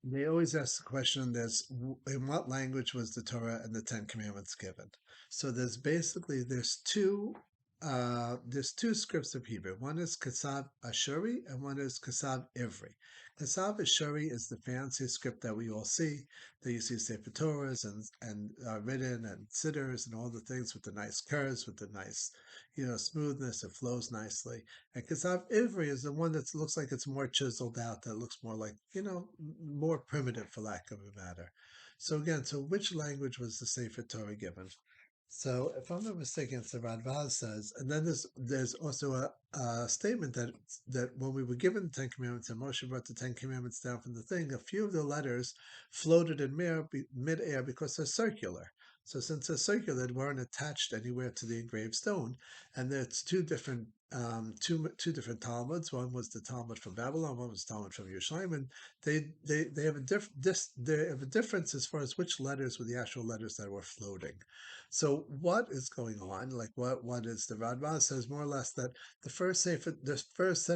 They always ask the question, in what language was the Torah and the Ten Commandments given? So there's two scripts of Hebrew. One is Kasav Ashuri and one is Kasav Ivri. Kasav Ashuri is the fancy script that we all see, that you see Sefer Torahs and written and sidders and all the things with the nice curves, with the nice, smoothness. It flows nicely. And Kasav Ivri is the one that looks like it's more chiseled out, that looks more like, more primitive, for lack of a matter. So again, so which language was the Sefer Torah given? So if I'm not mistaken, it's the Radbaz says, and then there's also a statement that when we were given the Ten Commandments and Moshe brought the Ten Commandments down from the thing, a few of the letters floated in mid-air because they're circular. So since they're circular, they weren't attached anywhere to the engraved stone. And there's two different Talmuds. One was the Talmud from Babylon, one was Talmud from Yerushalayim, and they have they have a difference as far as which letters were the actual letters that were floating. So what is going on? Like what is the Radbaz says more or less that the first set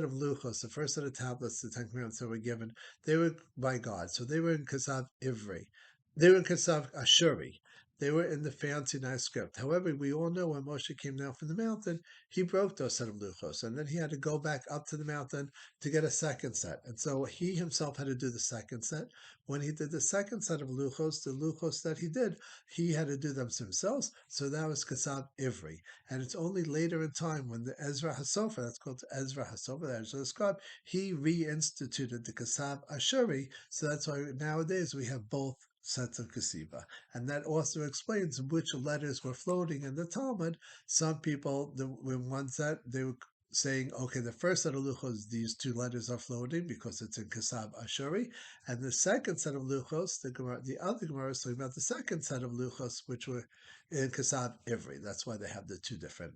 of luchos, the first set of tablets, the Ten Commandments that were given, they were by God. So they were in Kasav Ivri. They were in Kasav Ashuri. They were in the fancy nice script. However, we all know when Moshe came down from the mountain, he broke those set of luchos, and then he had to go back up to the mountain to get a second set. And so he himself had to do the second set. When he did the second set of luchos, the luchos that he did, he had to do them himself. So that was Kasav Ivri. And it's only later in time when the Ezra Hasofer, that's called Ezra Hasofer, the Ezra scribe, he reinstituted the Kasav Ashuri. So that's why nowadays we have both sets of Kasiva. And that also explains which letters were floating in the Talmud. Some people, when one set, they were saying, okay, the first set of luchos, these two letters are floating because it's in Kasav Ashuri, and the second set of luchos, the other Gemara is talking about the second set of luchos, which were in Kasav Ivri. That's why they have the two different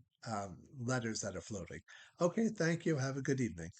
letters that are floating. Okay, thank you. Have a good evening.